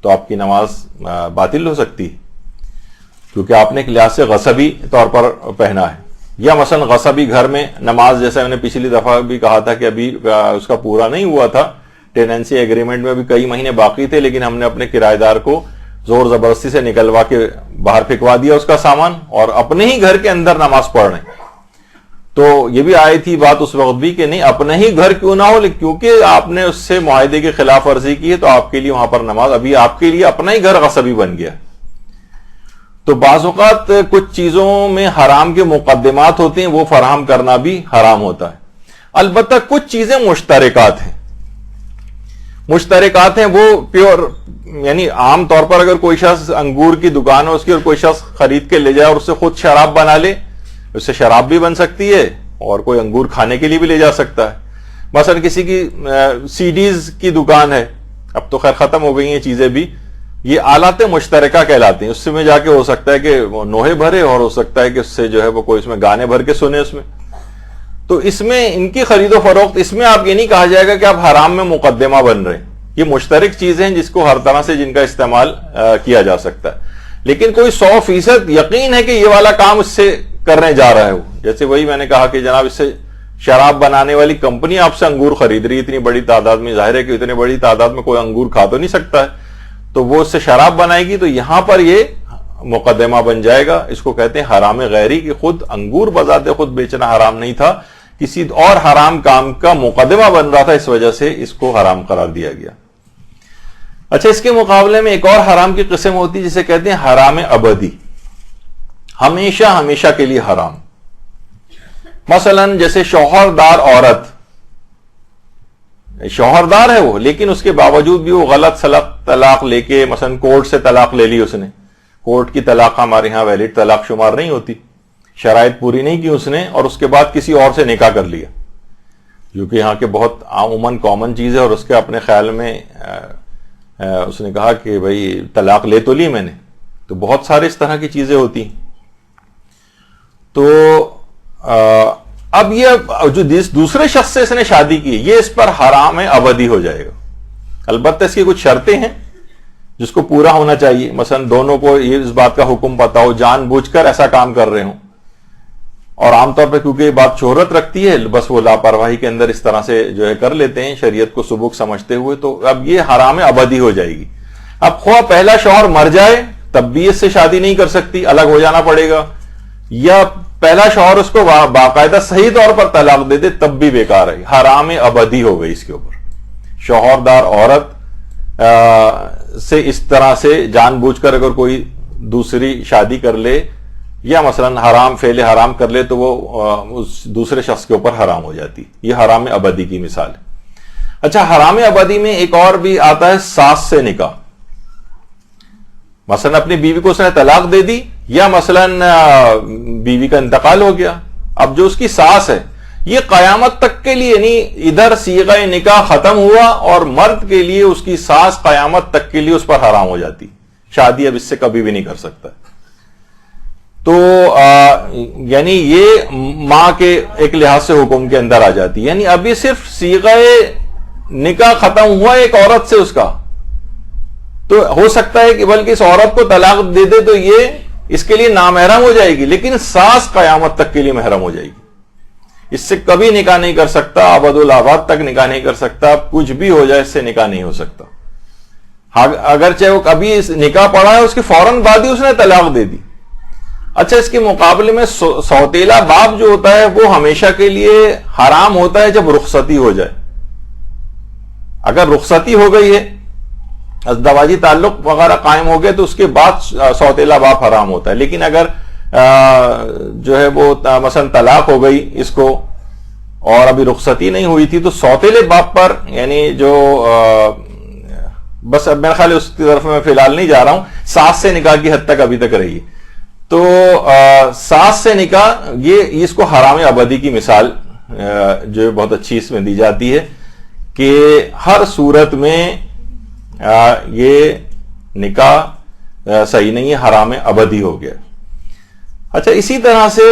تو آپ کی نماز باطل ہو سکتی ہے, کیونکہ آپ نے ایک لحاظ سے غصبی طور پر پہنا ہے. یا مثلا غصبی گھر میں نماز, جیسے میں نے پچھلی دفعہ بھی کہا تھا کہ ابھی اس کا پورا نہیں ہوا تھا, ٹیننسی ایگریمنٹ میں بھی کئی مہینے باقی تھے, لیکن ہم نے اپنے کرایہ دار کو زور زبردستی سے نکلوا کے باہر پھینکوا دیا اس کا سامان, اور اپنے ہی گھر کے اندر نماز پڑھ رہے ہیں. تو یہ بھی آئی تھی بات اس وقت بھی کہ نہیں اپنے ہی گھر کیوں نہ ہو, کیونکہ آپ نے اس سے معاہدے کی خلاف ورزی کی ہے, تو آپ کے لیے وہاں پر نماز, ابھی آپ کے لیے اپنا ہی گھر غصبی بن گیا. تو بعض اوقات کچھ چیزوں میں حرام کے مقدمات ہوتے ہیں, وہ فراہم کرنا بھی حرام ہوتا ہے. البتہ کچھ چیزیں مشترکات ہیں, وہ پیور, یعنی عام طور پر اگر کوئی شخص انگور کی دکان ہے اس کی اور کوئی شخص خرید کے لے جائے اور اس سے خود شراب بنا لے, اس سے شراب بھی بن سکتی ہے اور کوئی انگور کھانے کے لیے بھی لے جا سکتا ہے. مثلا کسی کی سی ڈیز کی دکان ہے, اب تو خیر ختم ہو گئی ہیں چیزیں بھی, یہ آلات مشترکہ کہلاتے ہیں. اس میں جا کے ہو سکتا ہے کہ وہ نوحے بھرے, اور ہو سکتا ہے کہ اس سے جو ہے وہ کوئی اس میں گانے بھر کے سنے اس میں. تو اس میں ان کی خرید و فروخت, اس میں آپ یہ نہیں کہا جائے گا کہ آپ حرام میں مقدمہ بن رہے ہیں. یہ مشترک چیزیں ہیں جس کو ہر طرح سے جن کا استعمال کیا جا سکتا ہے, لیکن کوئی 100% یقین ہے کہ یہ والا کام اس سے کرنے جا رہا ہے وہ. جیسے وہی میں نے کہا کہ جناب اس سے شراب بنانے والی کمپنی آپ سے انگور خرید رہی ہے اتنی بڑی تعداد میں, ظاہر ہے کہ اتنی بڑی تعداد میں کوئی انگور کھا تو نہیں سکتا ہے, تو وہ اس سے شراب بنائے گی, تو یہاں پر یہ مقدمہ بن جائے گا. اس کو کہتے ہیں حرام غیری, کہ خود انگور بذات خود بیچنا حرام نہیں تھا, کسی اور حرام کام کا مقدمہ بن رہا تھا, اس وجہ سے اس کو حرام قرار دیا گیا. اچھا اس کے مقابلے میں ایک اور حرام کی قسم ہوتی ہے جسے کہتے ہیں حرام ابدی, ہمیشہ ہمیشہ کے لیے حرام. مثلا جیسے شوہردار عورت, شوہردار ہے وہ, لیکن اس کے باوجود بھی وہ غلط سلط طلاق لے کے, مثلا کورٹ سے طلاق لے لی اس نے, کورٹ کی طلاق ہمارے ہاں ویلڈ طلاق شمار نہیں ہوتی, شرائط پوری نہیں کی اس نے, اور اس کے بعد کسی اور سے نکاح کر لیا, جو کہ یہاں کے بہت عموماً کامن چیز ہے. اور اس کے اپنے خیال میں اس نے کہا کہ بھئی طلاق لے تو لی میں نے, تو بہت سارے اس طرح کی چیزیں ہوتی ہیں. تو اب یہ جو دوسرے شخص سے اس نے شادی کی, یہ اس پر حرام ابدی ہو جائے گا. البتہ اس کی کچھ شرطیں ہیں جس کو پورا ہونا چاہیے. مثلا دونوں کو یہ اس بات کا حکم پتا ہو, جان بوجھ کر ایسا کام کر رہے ہوں, اور عام طور پہ کیونکہ یہ بات شہرت رکھتی ہے, بس وہ لاپرواہی کے اندر اس طرح سے جو ہے کر لیتے ہیں شریعت کو سبک سمجھتے ہوئے, تو اب یہ حرام ابدی ہو جائے گی. اب خواہ پہلا شوہر مر جائے تب بھی اس سے شادی نہیں کر سکتی, الگ ہو جانا پڑے گا, یا پہلا شوہر اس کو باقاعدہ صحیح طور پر طلاق دے دے تب بھی بیکار ہے, حرام ابدی ہو گئی اس کے اوپر. شوہردار عورت سے اس طرح سے جان بوجھ کر اگر کوئی دوسری شادی کر لے, یا مثلا حرام فعل حرام کر لے, تو وہ اس دوسرے شخص کے اوپر حرام ہو جاتی. یہ حرام ابدی کی مثال ہے. اچھا حرام ابدی میں ایک اور بھی آتا ہے ساس سے نکاح. مثلا اپنی بیوی کو اس نے طلاق دے دی, یا مثلا بیوی کا انتقال ہو گیا, اب جو اس کی ساس ہے یہ قیامت تک کے لیے, یعنی ادھر صیغہ نکاح ختم ہوا اور مرد کے لیے اس کی ساس قیامت تک کے لیے اس پر حرام ہو جاتی, شادی اب اس سے کبھی بھی نہیں کر سکتا. تو یعنی یہ ماں کے ایک لحاظ سے حکم کے اندر آ جاتی ہے. یعنی ابھی صرف صیغہ نکاح ختم ہوا ایک عورت سے اس کا, تو ہو سکتا ہے کہ بلکہ اس عورت کو طلاق دے دے تو یہ اس کے لیے نامحرم ہو جائے گی, لیکن ساس قیامت تک کے لیے محرم ہو جائے گی. اس سے کبھی نکاح نہیں کر سکتا, ابد الآباد تک نکاح نہیں کر سکتا, کچھ بھی ہو جائے اس سے نکاح نہیں ہو سکتا. اگرچہ وہ کبھی نکاح پڑا ہے اس کے فوراً بعد ہی اس نے طلاق دے دی. اچھا, اس کے مقابلے میں سوتیلا باپ جو ہوتا ہے وہ ہمیشہ کے لیے حرام ہوتا ہے جب رخصتی ہو جائے. اگر رخصتی ہو گئی ہے, ازدواجی تعلق وغیرہ قائم ہو گئے, تو اس کے بعد سوتیلا باپ حرام ہوتا ہے. لیکن اگر جو ہے وہ مثلا طلاق ہو گئی اس کو اور ابھی رخصتی نہیں ہوئی تھی, تو سوتیلے باپ پر یعنی جو بس اب میرا خیال ہے اس کی طرف میں فی الحال نہیں جا رہا ہوں, ساس سے نکاح کی حد تک ابھی تک رہی. تو ساس سے نکاح یہ اس کو حرام ابدی کی مثال جو بہت اچھی اس میں دی جاتی ہے کہ ہر صورت میں یہ نکاح صحیح نہیں ہے, حرام ابدی ہو گیا. اچھا, اسی طرح سے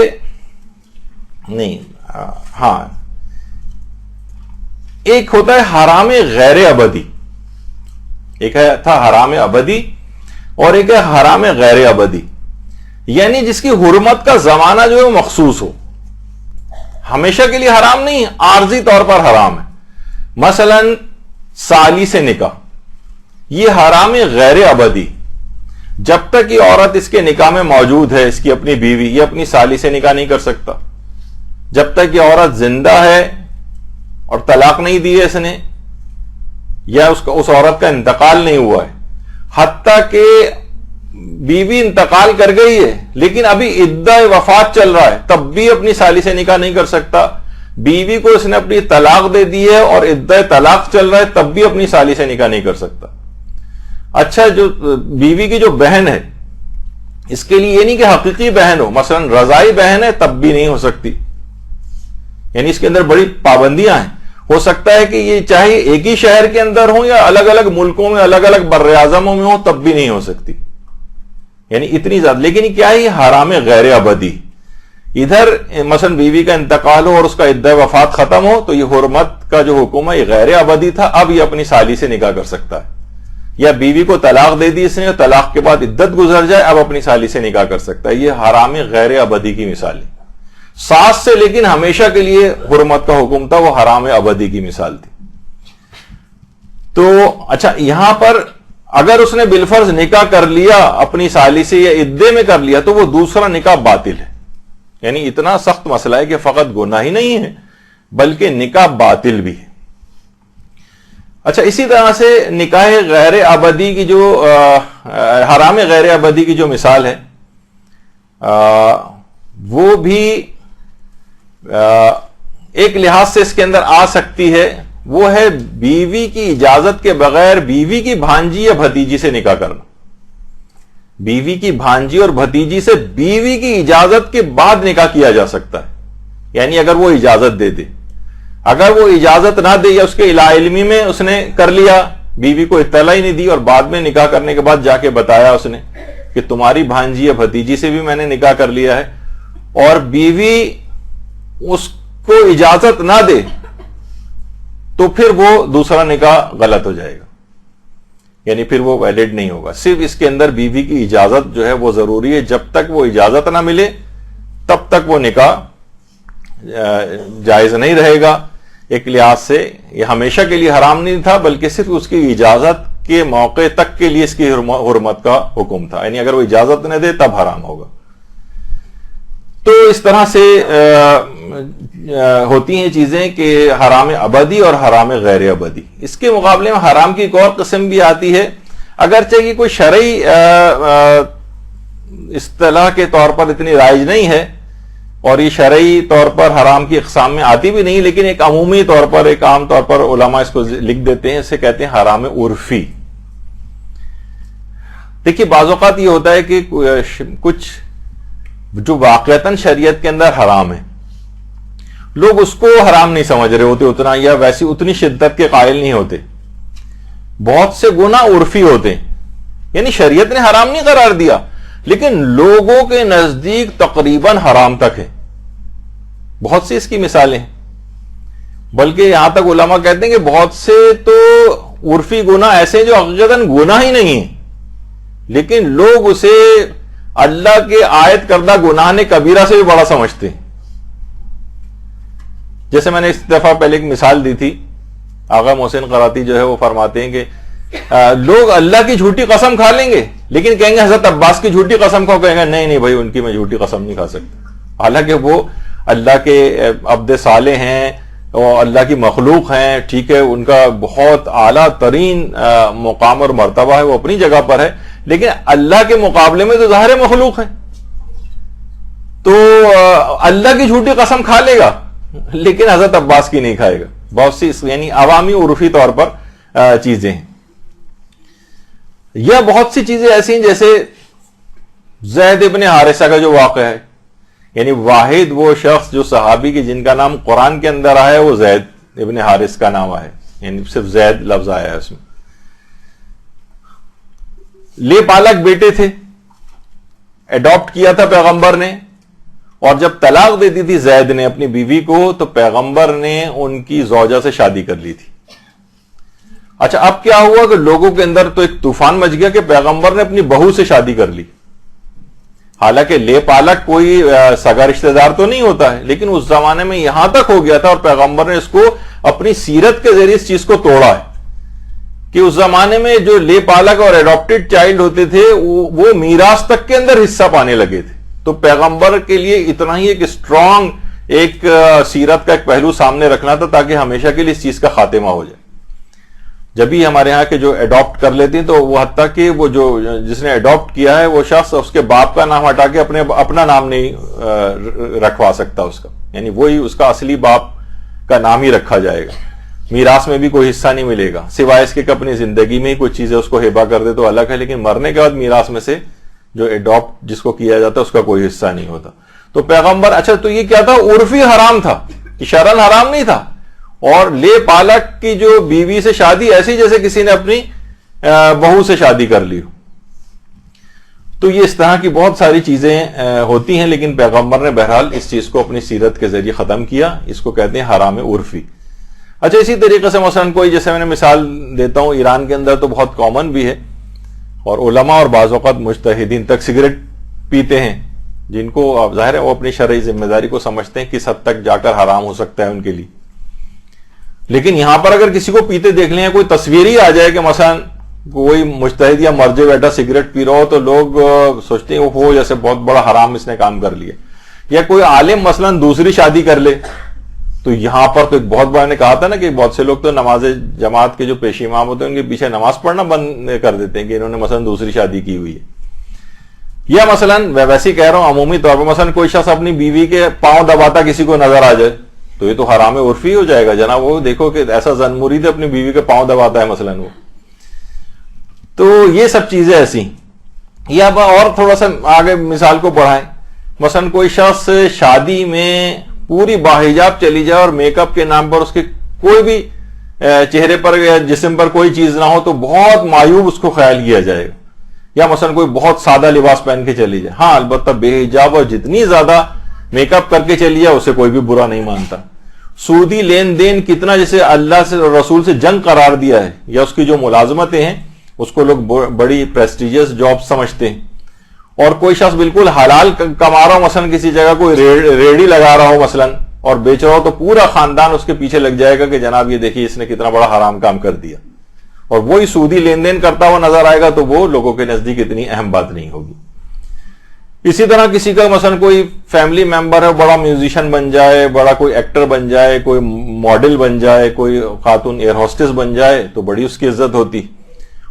نہیں, ہاں ایک ہوتا ہے حرام غیر ابدی. ایک تھا حرام ابدی اور ایک ہے حرام غیر ابدی, یعنی جس کی حرمت کا زمانہ جو ہے مخصوص ہو, ہمیشہ کے لیے حرام نہیں, عارضی طور پر حرام ہے. مثلا سالی سے نکاح, یہ حرام غیر ابدی. جب تک یہ عورت اس کے نکاح میں موجود ہے, اس کی اپنی بیوی, یہ اپنی سالی سے نکاح نہیں کر سکتا. جب تک یہ عورت زندہ ہے اور طلاق نہیں دی ہے اس نے, یا اس عورت کا انتقال نہیں ہوا ہے, حتیٰ کہ بیوی انتقال کر گئی ہے لیکن ابھی عدہ وفات چل رہا ہے, تب بھی اپنی سالی سے نکاح نہیں کر سکتا. بیوی کو اس نے اپنی طلاق دے دی ہے اور عدہ طلاق چل رہا ہے, تب بھی اپنی سالی سے نکاح نہیں کر سکتا. اچھا, جو بیوی کی جو بہن ہے, اس کے لیے یہ نہیں کہ حقیقی بہن ہو, مثلا رضائی بہن ہے تب بھی نہیں ہو سکتی. یعنی اس کے اندر بڑی پابندیاں ہیں. ہو سکتا ہے کہ یہ چاہے ایک ہی شہر کے اندر ہو یا الگ الگ ملکوں میں, الگ الگ بر اعظموں میں ہو, تب بھی نہیں ہو سکتی. یعنی اتنی زیادہ. لیکن کیا ہے, یہ حرام غیر ابدی. ادھر مثلا بیوی کا انتقال ہو اور اس کا عدہ وفات ختم ہو, تو یہ حرمت کا جو حکم ہے یہ غیر ابدی تھا, اب یہ اپنی سالی سے نکاح کر سکتا ہے. یا بیوی کو طلاق دے دی اس نے, طلاق کے بعد عدت گزر جائے, اب اپنی سالی سے نکاح کر سکتا ہے. یہ حرام غیر ابدی کی مثال ہے. ساس سے لیکن ہمیشہ کے لیے حرمت کا حکم تھا, وہ حرام ابدی کی مثال تھی. تو اچھا, یہاں پر اگر اس نے بالفرض نکاح کر لیا اپنی سالی سے یا عدے میں کر لیا, تو وہ دوسرا نکاح باطل ہے. یعنی اتنا سخت مسئلہ ہے کہ فقط گناہ ہی نہیں ہے بلکہ نکاح باطل بھی ہے. اچھا, اسی طرح سے نکاح غیر ابدی کی جو حرام غیر ابدی کی جو مثال ہے وہ بھی ایک لحاظ سے اس کے اندر آ سکتی ہے, وہ ہے بیوی کی اجازت کے بغیر بیوی کی بھانجی یا بھتیجی سے نکاح کرنا. بیوی کی بھانجی اور بھتیجی سے بیوی کی اجازت کے بعد نکاح کیا جا سکتا ہے. یعنی اگر وہ اجازت دے دے, اگر وہ اجازت نہ دے یا اس کے لا علمی میں اس نے کر لیا, بیوی کو اطلاع ہی نہیں دی, اور بعد میں نکاح کرنے کے بعد جا کے بتایا اس نے کہ تمہاری بھانجی یا بھتیجی سے بھی میں نے نکاح کر لیا ہے, اور بیوی اس کو اجازت نہ دے, تو پھر وہ دوسرا نکاح غلط ہو جائے گا. یعنی پھر وہ ویلڈ نہیں ہوگا. صرف اس کے اندر بیوی کی اجازت جو ہے وہ ضروری ہے. جب تک وہ اجازت نہ ملے تب تک وہ نکاح جائز نہیں رہے گا. ایک لحاظ سے یہ ہمیشہ کے لیے حرام نہیں تھا, بلکہ صرف اس کی اجازت کے موقع تک کے لیے اس کی حرمت کا حکم تھا. یعنی اگر وہ اجازت نہ دے تب حرام ہوگا. تو اس طرح سے ہوتی ہیں چیزیں کہ حرام ابدی اور حرام غیر ابدی. اس کے مقابلے میں حرام کی ایک اور قسم بھی آتی ہے, اگرچہ کہ کوئی شرعی اصطلاح کے طور پر اتنی رائج نہیں ہے اور یہ شرعی طور پر حرام کی اقسام میں آتی بھی نہیں, لیکن ایک عمومی طور پر, ایک عام طور پر علماء اس کو لکھ دیتے ہیں, اسے کہتے ہیں حرام عرفی. دیکھیے, بعض اوقات یہ ہوتا ہے کہ کچھ جو واقعتاً شریعت کے اندر حرام ہے, لوگ اس کو حرام نہیں سمجھ رہے ہوتے اتنا, یا ویسی اتنی شدت کے قائل نہیں ہوتے. بہت سے گناہ عرفی ہوتے ہیں, یعنی شریعت نے حرام نہیں قرار دیا لیکن لوگوں کے نزدیک تقریباً حرام تک ہے. بہت سی اس کی مثالیں ہیں. بلکہ یہاں تک علماء کہتے ہیں کہ بہت سے تو عرفی گناہ ایسے جو حقیقتاً گناہ ہی نہیں ہیں، لیکن لوگ اسے اللہ کے عائد کردہ گناہ کبیرہ سے بھی بڑا سمجھتے ہیں. جیسے میں نے اس دفعہ پہلے ایک مثال دی تھی، آغا محسن قراتی جو ہے وہ فرماتے ہیں کہ لوگ اللہ کی جھوٹی قسم کھا لیں گے، لیکن کہیں گے حضرت عباس کی جھوٹی قسم کھاؤ، کہیں گے نہیں بھائی ان کی میں جھوٹی قسم نہیں کھا سکتا. حالانکہ وہ اللہ کے عبد صالح ہیں اور اللہ کی مخلوق ہیں، ٹھیک ہے، ان کا بہت اعلیٰ ترین مقام اور مرتبہ ہے، وہ اپنی جگہ پر ہے، لیکن اللہ کے مقابلے میں تو ظاہر مخلوق ہے. تو اللہ کی جھوٹی قسم کھا لے گا لیکن حضرت عباس کی نہیں کھائے گا. بہت سی یعنی عوامی عرفی طور پر چیزیں ہیں. یا بہت سی چیزیں ایسی ہیں جیسے زید ابن حارثہ کا جو واقعہ ہے، یعنی واحد وہ شخص جو صحابی کی جن کا نام قرآن کے اندر آیا ہے وہ زید ابن حارث کا نام آیا ہے، یعنی صرف زید لفظ آیا ہے اس میں. لے پالک بیٹے تھے، ایڈاپٹ کیا تھا پیغمبر نے، اور جب طلاق دیتی تھی زید نے اپنی بیوی کو تو پیغمبر نے ان کی زوجہ سے شادی کر لی تھی. اچھا اب کیا ہوا کہ لوگوں کے اندر تو ایک طوفان مچ گیا کہ پیغمبر نے اپنی بہو سے شادی کر لی. حالانکہ لے پالک کوئی سگا رشتہ دار تو نہیں ہوتا ہے، لیکن اس زمانے میں یہاں تک ہو گیا تھا اور پیغمبر نے اس کو اپنی سیرت کے ذریعے اس چیز کو توڑا ہے کہ اس زمانے میں جو لے پالک اور ایڈاپٹڈ چائلڈ ہوتے تھے وہ میراث تک کے اندر حصہ پانے لگے تھے. تو پیغمبر کے لیے اتنا ہی ایک اسٹرانگ ایک سیرت کا ایک پہلو سامنے رکھنا تھا تاکہ ہمیشہ کے لیے اس چیز کا خاتمہ ہو جائے. جب بھی ہمارے ہاں کے جو ایڈاپٹ کر لیتے ہیں تو وہ حتیٰ کہ وہ جو جس نے ایڈاپٹ کیا ہے وہ شخص اس کے باپ کا نام ہٹا کے اپنا نام نہیں رکھوا سکتا اس کا، یعنی وہی اس کا اصلی باپ کا نام ہی رکھا جائے گا. میراث میں بھی کوئی حصہ نہیں ملے گا سوائے اس کے کہ اپنی زندگی میں ہی کچھ چیزیں اس کو ہبہ کر دے تو الگ ہے، لیکن مرنے کے بعد میراث میں سے جو ایڈاپٹ جس کو کیا جاتا ہے اس کا کوئی حصہ نہیں ہوتا. تو پیغمبر اچھا تو یہ کیا تھا؟ عرفی حرام تھا، شرعاً حرام نہیں تھا. اور لے پالک کی جو بیوی سے شادی ایسی جیسے کسی نے اپنی بہو سے شادی کر لی ہو. تو یہ اس طرح کی بہت ساری چیزیں ہوتی ہیں، لیکن پیغمبر نے بہرحال اس چیز کو اپنی سیرت کے ذریعے ختم کیا. اس کو کہتے ہیں حرام عرفی. اچھا اسی طریقے سے مثلا کوئی جیسے میں نے مثال دیتا ہوں، ایران کے اندر تو بہت کامن بھی ہے اور علماء اور بعض اوقات مجتہدین تک سگریٹ پیتے ہیں، جن کو ظاہر ہے وہ اپنی شرعی ذمہ داری کو سمجھتے ہیں کس حد تک جا کر حرام ہو سکتا ہے ان کے لیے. لیکن یہاں پر اگر کسی کو پیتے دیکھ لیں، کوئی تصویر ہی آ جائے کہ مثلا کوئی مجتہد یا مرجع بیٹا سگریٹ پی رہا ہو تو لوگ سوچتے ہیں وہ جیسے بہت بڑا حرام اس نے کام کر لیا. یا کوئی عالم مثلا دوسری شادی کر لے تو یہاں پر تو ایک بہت بڑا نے کہا تھا نا کہ بہت سے لوگ تو نماز جماعت کے جو پیشی امام ہوتے ہیں ان کے پیچھے نماز پڑھنا بند کر دیتے ہیں کہ انہوں نے مثلا دوسری شادی کی ہوئی ہے. یا مثلا ویسے کہہ رہا ہوں عمومی طور پر مثلا کوئی شخص اپنی بیوی کے پاؤں دباتا کسی کو نظر آ جائے تو یہ تو حرام عرفی ہو جائے گا. جناب وہ دیکھو کہ ایسا زن مرید اپنی بیوی کے پاؤں دباتا ہے مثلا وہ. تو یہ سب چیزیں ایسی. یا اور تھوڑا سا آگے مثال کو بڑھائیں، مثلا کوئی شخص شادی میں پوری باحجاب چلی جائے اور میک اپ کے نام پر اس کے کوئی بھی چہرے پر یا جسم پر کوئی چیز نہ ہو تو بہت معیوب اس کو خیال کیا جائے گا. یا مثلا کوئی بہت سادہ لباس پہن کے چلی جائے، ہاں البتہ بے حجاب اور جتنی زیادہ میک اپ کر کے چلی جائے اسے کوئی بھی برا نہیں مانتا. سودی لین دین کتنا جیسے اللہ سے رسول سے جنگ قرار دیا ہے، یا اس کی جو ملازمتیں ہیں اس کو لوگ بڑی پریسٹیجیس جاب سمجھتے ہیں. اور کوئی شخص بالکل حلال کما رہا ہو، مثلا کسی جگہ کوئی ریڑھی لگا رہا ہو مثلا اور بیچ رہا ہو تو پورا خاندان اس کے پیچھے لگ جائے گا کہ جناب یہ دیکھیے اس نے کتنا بڑا حرام کام کر دیا. اور وہی سودی لین دین کرتا ہوا نظر آئے گا تو وہ لوگوں کے نزدیک اتنی اہم بات نہیں ہوگی. اسی طرح کسی کا مثلا کوئی فیملی ممبر ہے، بڑا میوزیشین بن جائے، بڑا کوئی ایکٹر بن جائے، کوئی ماڈل بن جائے، کوئی خاتون ایئر ہوسٹس بن جائے تو بڑی اس کی عزت ہوتی.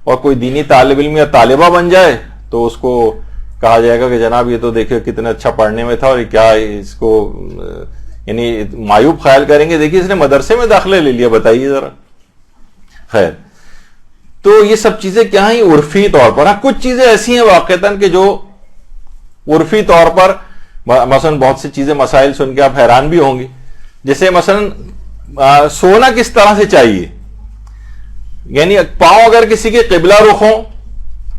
اور کوئی دینی طالب علم یا طالبہ بن جائے تو اس کو کہا جائے گا کہ جناب یہ تو دیکھیں کتنا اچھا پڑھنے میں تھا اور کیا اس کو یعنی معیوب خیال کریں گے، دیکھیے اس نے مدرسے میں داخلہ لے لیا، بتائیے ذرا. خیر تو یہ سب چیزیں کیا ہیں؟ عرفی طور پر. کچھ چیزیں ایسی ہیں واقعتاً کہ جو عرفی طور پر مثلا بہت سی چیزیں مسائل سن کے آپ حیران بھی ہوں گے. جیسے مثلا سونا کس طرح سے چاہیے، یعنی پاؤں اگر کسی کے قبلہ رخ ہوں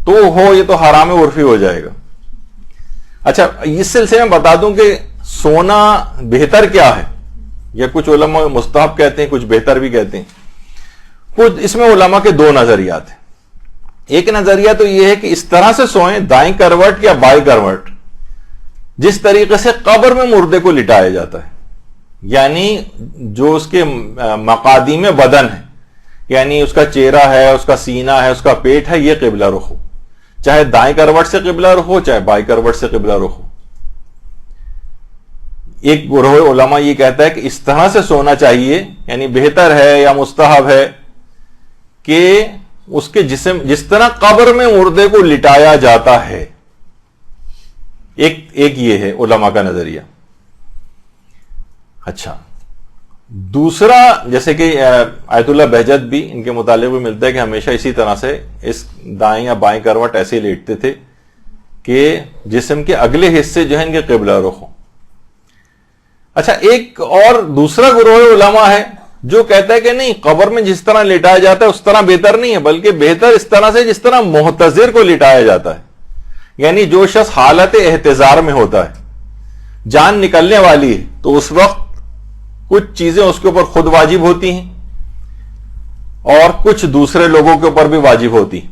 تو ہو یہ تو حرام عرفی ہو جائے گا. اچھا اس سلسلے میں بتا دوں کہ سونا بہتر کیا ہے، یا کچھ علماء مستحب کہتے ہیں، کچھ بہتر بھی کہتے ہیں. کچھ اس میں علماء کے دو نظریات ہیں. ایک نظریہ تو یہ ہے کہ اس طرح سے سوئیں، دائیں کروٹ یا بائیں کروٹ، جس طریقے سے قبر میں مردے کو لٹایا جاتا ہے، یعنی جو اس کے مقادیم بدن ہے، یعنی اس کا چہرہ ہے، اس کا سینہ ہے، اس کا پیٹ ہے، یہ قبلہ رخ ہو، چاہے دائیں کروٹ سے قبلہ رخ ہو چاہے بائیں کروٹ سے قبلہ رخ ہو. ایک گروہ علماء یہ کہتا ہے کہ اس طرح سے سونا چاہیے، یعنی بہتر ہے یا مستحب ہے کہ اس کے جسم جس طرح قبر میں مردے کو لٹایا جاتا ہے. ایک یہ ہے علماء کا نظریہ. اچھا دوسرا، جیسے کہ آیت اللہ بہجت بھی ان کے متعلق بھی ملتا ہے کہ ہمیشہ اسی طرح سے اس دائیں یا بائیں کروٹ ایسے لیٹتے تھے کہ جسم کے اگلے حصے جو ہیں ان کے قبلہ رخ ہوں. اچھا ایک اور دوسرا گروہ علماء ہے جو کہتا ہے کہ نہیں، قبر میں جس طرح لٹایا جاتا ہے اس طرح بہتر نہیں ہے، بلکہ بہتر اس طرح سے جس طرح محتضر کو لٹایا جاتا ہے، یعنی جو شخص حالت احتضار میں ہوتا ہے، جان نکلنے والی ہے، تو اس وقت کچھ چیزیں اس کے اوپر خود واجب ہوتی ہیں اور کچھ دوسرے لوگوں کے اوپر بھی واجب ہوتی ہیں.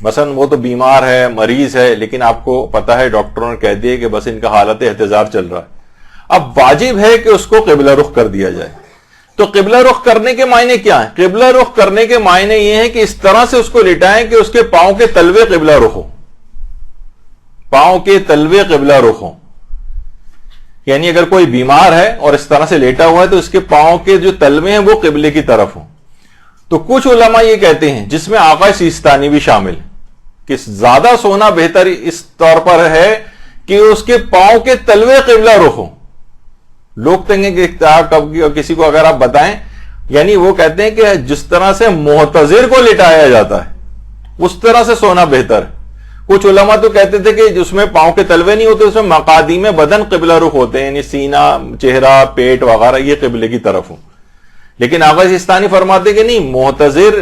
مثلا وہ تو بیمار ہے، مریض ہے، لیکن آپ کو پتا ہے ڈاکٹروں نے کہہ دیا کہ بس ان کا حالت احتضار چل رہا ہے، اب واجب ہے کہ اس کو قبلہ رخ کر دیا جائے. تو قبلہ رخ کرنے کے معنی کیا ہیں؟ قبلہ رخ کرنے کے معنی یہ ہیں کہ اس طرح سے اس کو لٹائیں کہ اس کے پاؤں کے تلوے قبلہ رخ ہو، پاؤں کے تلوے قبلہ رخ ہوں. یعنی اگر کوئی بیمار ہے اور اس طرح سے لیٹا ہوا ہے تو اس کے پاؤں کے جو تلوے ہیں وہ قبلے کی طرف ہوں. تو کچھ علماء یہ کہتے ہیں، جس میں آقا سیستانی بھی شامل ہے، کہ زیادہ سونا بہتر اس طور پر ہے کہ اس کے پاؤں کے تلوے قبلہ رخ ہوں. لوگ کہیں کہ کسی کو اگر آپ بتائیں، یعنی وہ کہتے ہیں کہ جس طرح سے محتضر کو لٹایا جاتا ہے اس طرح سے سونا بہتر ہے. کچھ علماء تو کہتے تھے کہ جس میں پاؤں کے تلوے نہیں ہوتے، اس میں مقادیم بدن قبلہ رخ ہوتے ہیں، یعنی سینہ، چہرہ، پیٹ وغیرہ یہ قبلے کی طرف ہوں. لیکن آغا سیستانی فرماتے کہ نہیں، محتضر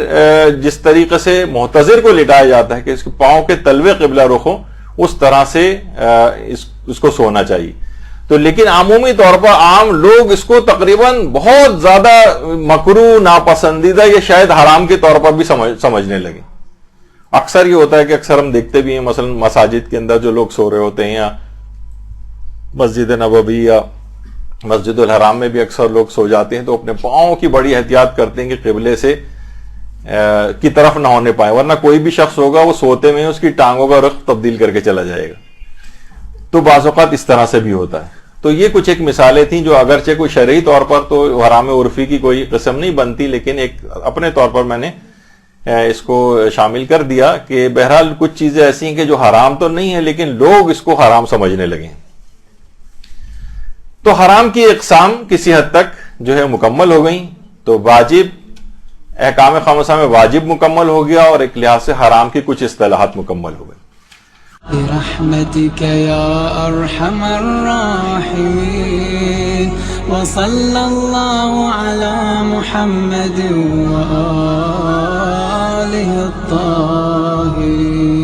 جس طریقے سے محتضر کو لٹایا جاتا ہے کہ اس کے پاؤں کے تلوے قبلہ رخ ہوں، اس طرح سے اس کو سونا چاہیے. تو لیکن عمومی طور پر عام لوگ اس کو تقریباً بہت زیادہ مکروہ، ناپسندیدہ یا شاید حرام کے طور پر بھی سمجھنے لگے. اکثر یہ ہوتا ہے کہ اکثر ہم دیکھتے بھی ہیں، مثلا مساجد کے اندر جو لوگ سو رہے ہوتے ہیں، یا مسجد نبوی یا مسجد الحرام میں بھی اکثر لوگ سو جاتے ہیں، تو اپنے پاؤں کی بڑی احتیاط کرتے ہیں کہ قبلے سے کی طرف نہ ہونے پائے، ورنہ کوئی بھی شخص ہوگا وہ سوتے میں اس کی ٹانگوں کا رخ تبدیل کر کے چلا جائے گا. تو بعض اوقات اس طرح سے بھی ہوتا ہے. تو یہ کچھ ایک مثالیں تھیں جو اگرچہ کوئی شرعی طور پر تو حرام عرفی کی کوئی قسم نہیں بنتی، لیکن ایک اپنے طور پر میں نے اس کو شامل کر دیا کہ بہرحال کچھ چیزیں ایسی ہیں کہ جو حرام تو نہیں ہے لیکن لوگ اس کو حرام سمجھنے لگے. تو حرام کی اقسام کسی حد تک جو ہے مکمل ہو گئیں. تو واجب، احکام خمسہ میں واجب مکمل ہو گیا، اور ایک لحاظ سے حرام کی کچھ اصطلاحات مکمل ہو گئی. برحمتك يا أرحم الراحمين وصلى الله على محمد وآله الطاهرين.